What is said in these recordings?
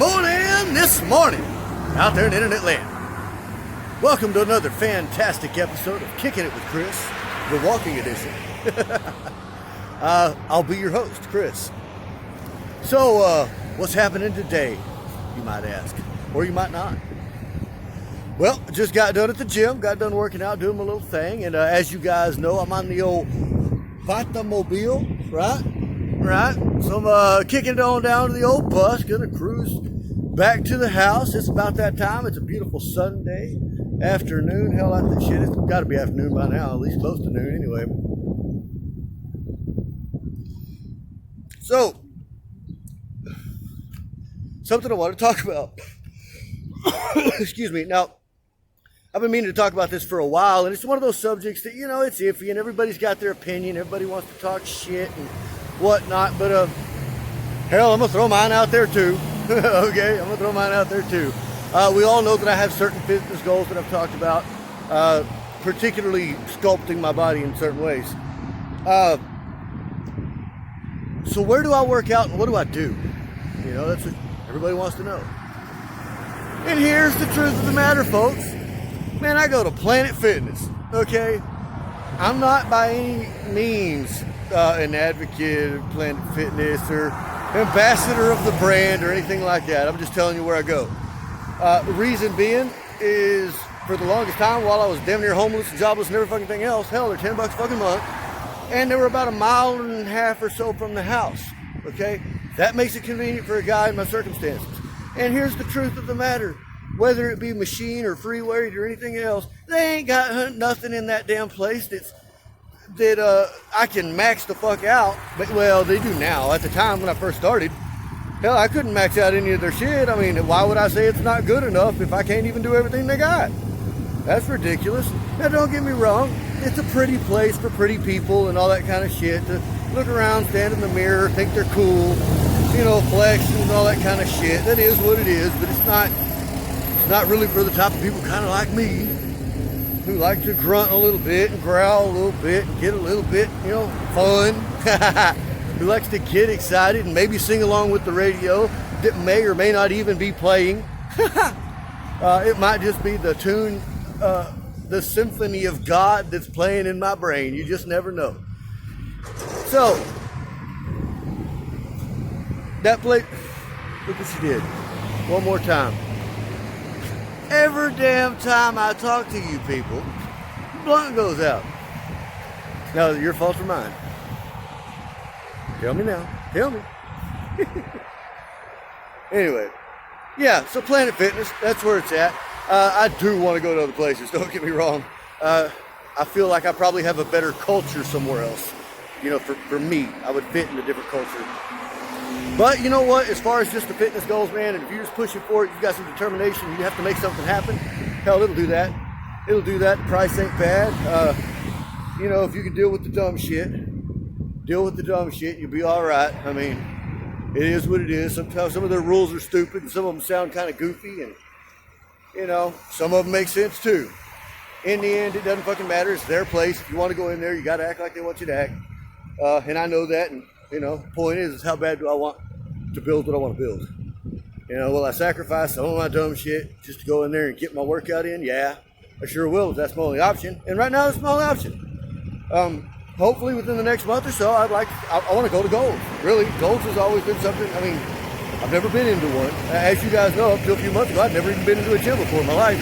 morning this morning out there in internet land. Welcome to another fantastic episode of Kicking It with Chris, the walking edition. I'll be your host, Chris. So, what's happening today, you might ask, or you might not. Well, just got done at the gym, got done working out, doing my little thing, and as you guys know, I'm on the old Vatamobile, right? So I'm kicking it on down to the old bus, gonna cruise back to the house. It's about that time. It's a beautiful Sunday afternoon. Hell, I think shit, it's got to be afternoon by now, at least close to noon anyway. So, something I want to talk about. Excuse me. Now, I've been meaning to talk about this for a while, and it's one of those subjects that, you know, it's iffy, and everybody's got their opinion. Everybody wants to talk shit and whatnot, but hell, I'm going to throw mine out there too. Okay, I'm going to throw mine out there too. We all know that I have certain fitness goals that I've talked about, particularly sculpting my body in certain ways. So where do I work out and what do I do? You know, that's what everybody wants to know. And here's the truth of the matter, folks. Man, I go to Planet Fitness, okay? I'm not by any means an advocate of Planet Fitness or ambassador of the brand or anything like that. I'm just telling you where I go. The reason being is for the longest time while I was damn near homeless and jobless and every fucking thing else, hell, they're $10 fucking a month. And they were about 1.5 miles or so from the house, okay? That makes it convenient for a guy in my circumstances. And here's the truth of the matter. Whether it be machine or free weight or anything else, they ain't got nothing in that damn place that I can max the fuck out. But, well, they do now. At the time when I first started, hell, I couldn't max out any of their shit. I mean, why would I say it's not good enough if I can't even do everything they got? That's ridiculous. Now, don't get me wrong. It's a pretty place for pretty people and all that kind of shit to look around, stand in the mirror, think they're cool, you know, flex and all that kind of shit. That is what it is, but it's not really for the type of people kind of like me who like to grunt a little bit and growl a little bit and get a little bit, you know, fun. Who likes to get excited and maybe sing along with the radio that may or may not even be playing. It might just be the tune, the symphony of God that's playing in my brain. You just never know. So, that plate, look what she did. One more time. Every damn time I talk to you people, the blunt goes out. Now, is it your fault or mine? Tell me now. Tell me. Anyway, yeah, so Planet Fitness, that's where it's at. I do want to go to other places, don't get me wrong. I feel like I probably have a better culture somewhere else. You know, for me, I would fit in a different culture. But you know what, as far as just the fitness goals, man, and if you're just pushing for it, you've got some determination, you have to make something happen, hell, it'll do that. It'll do that. The price ain't bad. You know, if you can deal with the dumb shit, you'll be all right. I mean, it is what it is. Sometimes some of their rules are stupid, and some of them sound kind of goofy, and, you know, some of them make sense, too. In the end, it doesn't fucking matter. It's their place. If you want to go in there, you got to act like they want you to act. And I know that, and, you know, the point is how bad do I want to build what I want to build? You know, will I sacrifice some of my dumb shit just to go in there and get my workout in? Yeah, I sure will if that's my only option. And right now, it's my only option. Hopefully within the next month or so, I want to go to Gold's. Really, Gold's has always been something, I mean, I've never been into one. As you guys know, up till a few months ago, I'd never even been into a gym before in my life.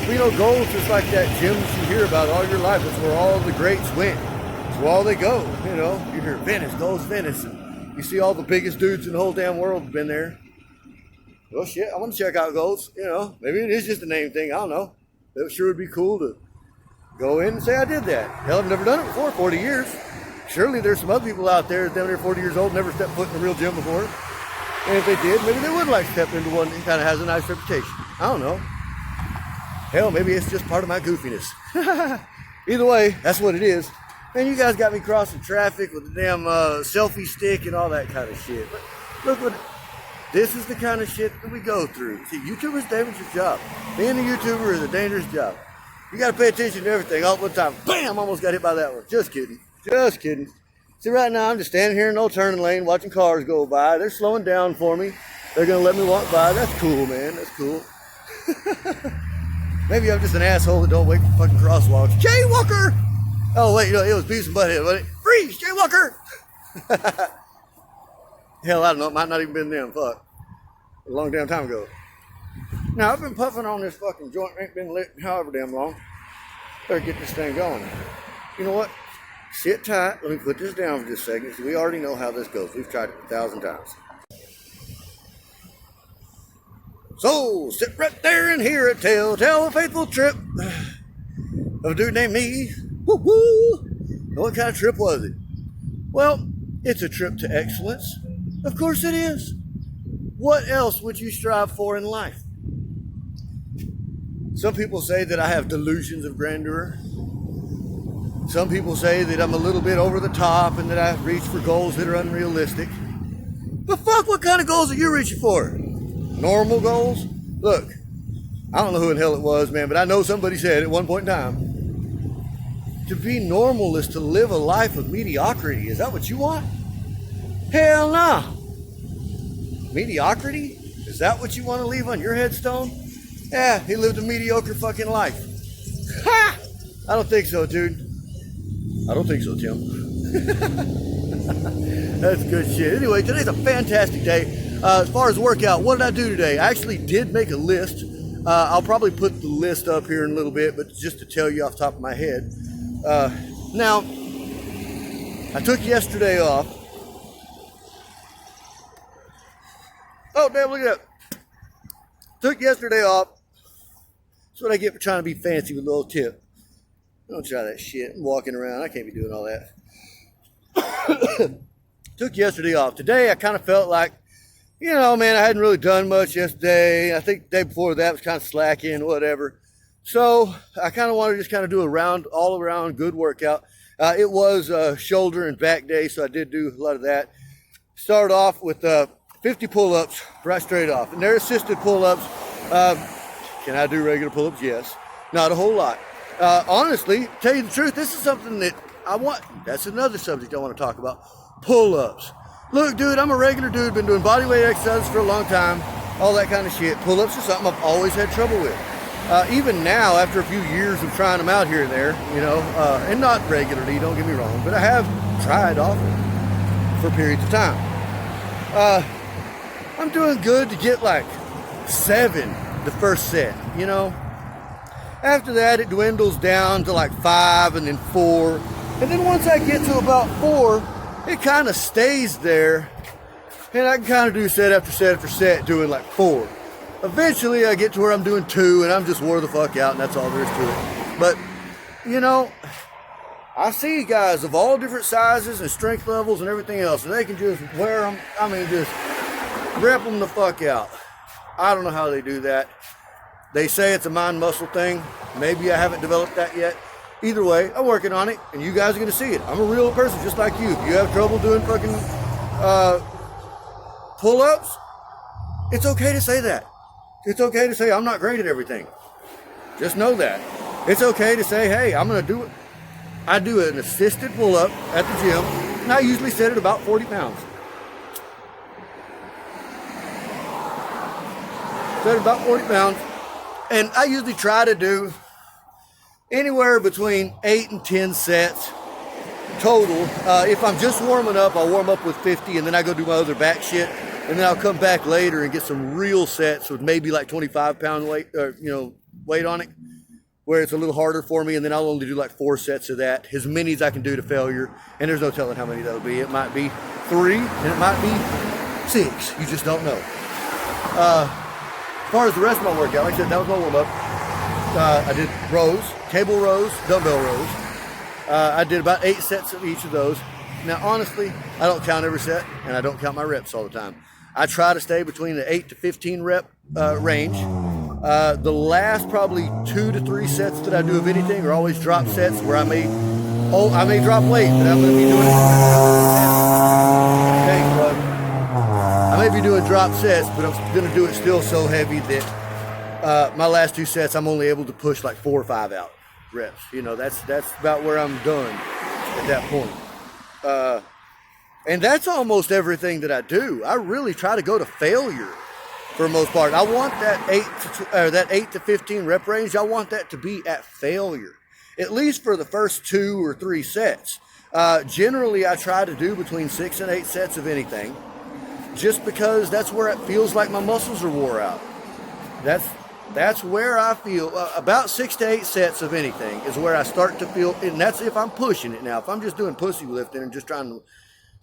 But, you know, Gold's is like that gym that you hear about all your life. It's where all the greats went. It's where all they go, you know. You hear Venice, Gold's Venice. And you see all the biggest dudes in the whole damn world have been there. Well, shit, I want to check out Gold's, you know. Maybe it is just a name thing, I don't know. It sure would be cool to go in and say I did that. Hell, I've never done it before, 40 years. Surely there's some other people out there down there 40 years old, never stepped foot in a real gym before. And if they did, maybe they would like to step into one that kind of has a nice reputation. I don't know. Hell, maybe it's just part of my goofiness. Either way, that's what it is. Man, you guys got me crossing traffic with the damn selfie stick and all that kind of shit. But look what, this is the kind of shit that we go through. See, YouTubers, dangerous job. Being a YouTuber is a dangerous job. You got to pay attention to everything all the time. Bam! Almost got hit by that one. Just kidding. Just kidding. See, right now I'm just standing here in no turning lane watching cars go by. They're slowing down for me. They're gonna let me walk by. That's cool, man. That's cool. Maybe I'm just an asshole that don't wait for fucking crosswalks. Jaywalker! Oh wait, no, it was Beavis and Butthead, wasn't it? Freeze, Jaywalker! Hell, I don't know. It might not even been them. Fuck. A long damn time ago. Now, I've been puffing on this fucking joint. Ain't been lit however damn long. Better get this thing going. You know what? Sit tight. Let me put this down for just a second. We already know how this goes. We've tried it 1,000 times. So, sit right there and hear it tell a faithful trip of a dude named me. Woo-hoo! What kind of trip was it? Well, it's a trip to excellence. Of course it is. What else would you strive for in life? Some people say that I have delusions of grandeur. Some people say that I'm a little bit over the top and that I reach for goals that are unrealistic. But fuck, what kind of goals are you reaching for? Normal goals? Look, I don't know who in hell it was, man, but I know somebody said at one point in time, to be normal is to live a life of mediocrity. Is that what you want? Hell no. Mediocrity? Is that what you want to leave on your headstone? Yeah, he lived a mediocre fucking life. Ha! I don't think so, dude. I don't think so, Tim. That's good shit. Anyway, today's a fantastic day. As far as workout, what did I do today? I actually did make a list. I'll probably put the list up here in a little bit, but just to tell you off the top of my head. Now, I took yesterday off. Oh, damn, look at that. Took yesterday off. That's what I get for trying to be fancy with a little tip. Don't try that shit. I'm walking around. I can't be doing all that. Took yesterday off. Today, I kind of felt like, you know, man, I hadn't really done much yesterday. I think the day before that was kind of slacking, whatever. So I kind of wanted to just kind of do a all around good workout. It was shoulder and back day, so I did do a lot of that. Started off with 50 pull-ups right straight off. And they're assisted pull-ups. Can I do regular pull-ups? Yes. Not a whole lot. Honestly, tell you the truth, this is something that I want. That's another subject I want to talk about. Pull-ups. Look, dude, I'm a regular dude, been doing bodyweight exercises for a long time, all that kind of shit. Pull-ups are something I've always had trouble with. Even now, after a few years of trying them out here and there, you know, and not regularly, don't get me wrong, but I have tried often for periods of time. I'm doing good to get like 7 the first set, you know. After that, it dwindles down to like 5 and then 4. And then once I get to about 4, it kind of stays there. And I can kind of do set after set after set doing like 4. Eventually, I get to where I'm doing 2 and I'm just wore the fuck out and that's all there is to it. But, you know, I see guys of all different sizes and strength levels and everything else, and they can just wear them, I mean, just rip them the fuck out. I don't know how they do that. They say it's a mind-muscle thing. Maybe I haven't developed that yet. Either way, I'm working on it, and you guys are going to see it. I'm a real person just like you. If you have trouble doing fucking pull-ups, it's okay to say that. It's okay to say I'm not great at everything. Just know that. It's okay to say, hey, I'm going to do it. I do an assisted pull-up at the gym, and I usually set it about 40 pounds. Set it about 40 pounds. And I usually try to do anywhere between 8 and 10 sets total. If I'm just warming up, I'll warm up with 50, and then I go do my other back shit. And then I'll come back later and get some real sets with maybe like 25-pound weight, weight on it, where it's a little harder for me. And then I'll only do like 4 sets of that, as many as I can do to failure. And there's no telling how many that'll be. It might be 3, and it might be 6. You just don't know. As far as the rest of my workout, like I said, that was my warm-up. I did rows, cable rows, dumbbell rows. I did about 8 sets of each of those. Now, honestly, I don't count every set, and I don't count my reps all the time. I try to stay between the 8 to 15 rep range. The last probably 2 to 3 sets that I do of anything are always drop sets where I may drop weight, but I'm going to be doing it. Thanks, bud. I may be doing drop sets, but I'm going to do it still so heavy that my last 2 sets, I'm only able to push like 4 or 5 out reps. You know, that's about where I'm done at that point. And that's almost everything that I do. I really try to go to failure for the most part. I want that 8 to 15 rep range. I want that to be at failure, at least for the first 2 or 3 sets. Generally, I try to do between 6 and 8 sets of anything, just because that's where it feels like my muscles are wore out. That's where I feel about 6 to 8 sets of anything is where I start to feel, and that's if I'm pushing it. Now, if I'm just doing pussy lifting and just trying to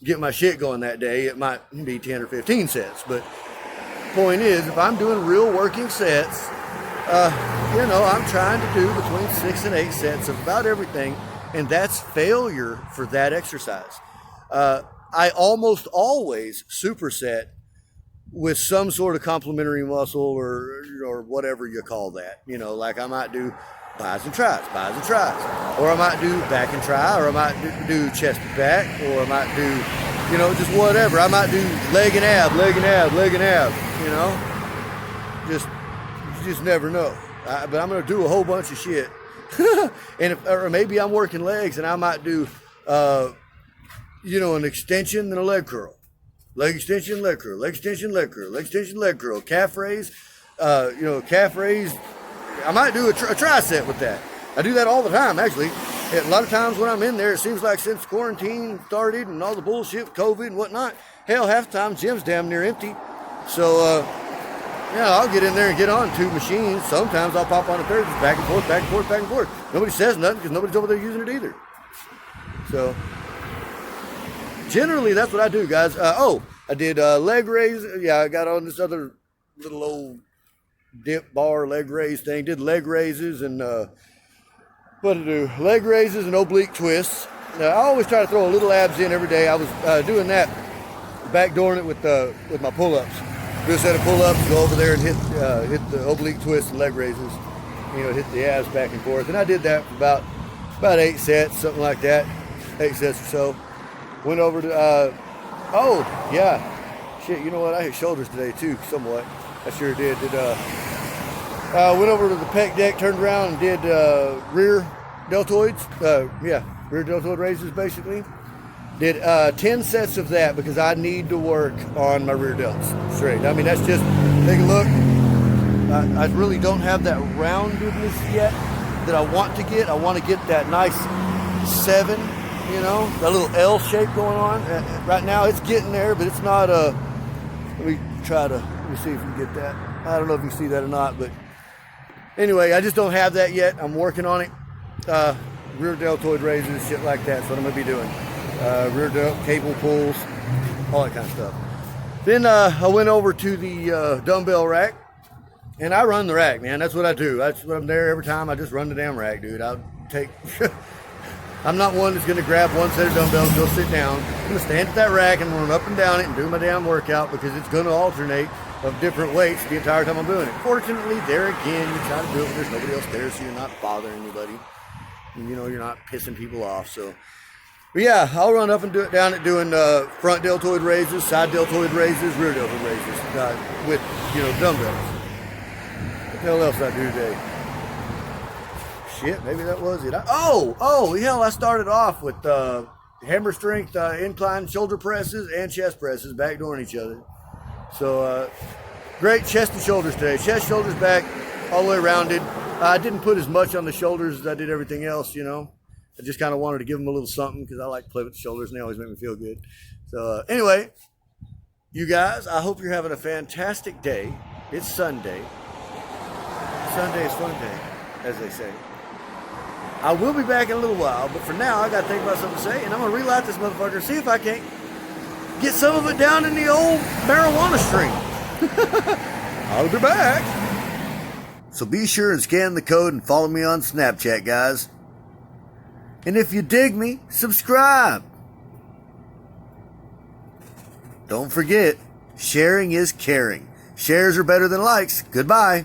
get my shit going that day, it might be 10 or 15 sets. But point is, if I'm doing real working sets, I'm trying to do between 6 and 8 sets of about everything, and that's failure for that exercise. I almost always superset with some sort of complementary muscle or whatever you call that. Like I might do bis and tris, or I might do back and tri, or I might do chest and back, or I might do, just whatever. I might do leg and ab, you just never know. But I'm going to do a whole bunch of shit. Or maybe I'm working legs and I might do, an extension and a leg curl. Leg extension, leg curl, leg extension, leg curl, leg extension, leg curl, calf raise, calf raise. I might do a tricep with that. I do that all the time, actually. A lot of times when I'm in there, it seems like since quarantine started and all the bullshit with COVID and whatnot, hell, half the time gym's damn near empty. So, I'll get in there and get on 2 machines. Sometimes I'll pop on a third, just back and forth, back and forth, back and forth. Nobody says nothing because nobody's over there using it either. So, generally, that's what I do, guys. I did leg raise. Yeah, I got on this other little old dip bar leg raise thing. Did leg raises and leg raises and oblique twists. Now, I always try to throw a little abs in every day. I was doing that, backdooring it with my pull-ups. Do a set of pull-ups, go over there and hit the oblique twists and leg raises. Hit the abs back and forth. And I did that for about 8 sets, something like that. 8 sets or so. Went over to, shit, you know what? I hit shoulders today too, somewhat. I sure did. Went over to the pec deck, turned around and did rear deltoids. Rear deltoid raises basically. Did 10 sets of that because I need to work on my rear delts straight. I mean, that's just, take a look. I really don't have that roundedness yet that I want to get. I want to get that nice 7. That little L shape going on. Right now it's getting there, but it's not let me see if you can get that. I don't know if you see that or not, but anyway, I just don't have that yet. I'm working on it. Rear deltoid raises, shit like that's what I'm going to be doing. Rear delt, cable pulls, all that kind of stuff. Then I went over to the dumbbell rack, and I run the rack, man. That's what I do. That's what I'm there every time. I just run the damn rack, dude. I'll take... I'm not one that's going to grab one set of dumbbells and go sit down. I'm going to stand at that rack and run up and down it and do my damn workout because it's going to alternate of different weights the entire time I'm doing it. Fortunately, there again, you try to do it when there's nobody else there, so you're not bothering anybody. And, you're not pissing people off. So, but yeah, I'll run up and do it down at doing front deltoid raises, side deltoid raises, rear deltoid raises with, dumbbells. What the hell else did I do today? Shit, maybe that was it. I started off with hammer strength incline shoulder presses and chest presses, backdooring each other. So great chest and shoulders today. Chest, shoulders, back, all the way rounded. I didn't put as much on the shoulders as I did everything else, I just kind of wanted to give them a little something because I like to play with the shoulders and they always make me feel good. So anyway, you guys, I hope you're having a fantastic day. It's Sunday. Sunday is fun day, as they say. I will be back in a little while, but for now, I got to think about something to say, and I'm going to relight this motherfucker, see if I can't get some of it down in the old marijuana stream. I'll be back. So be sure and scan the code and follow me on Snapchat, guys. And if you dig me, subscribe. Don't forget, sharing is caring. Shares are better than likes. Goodbye.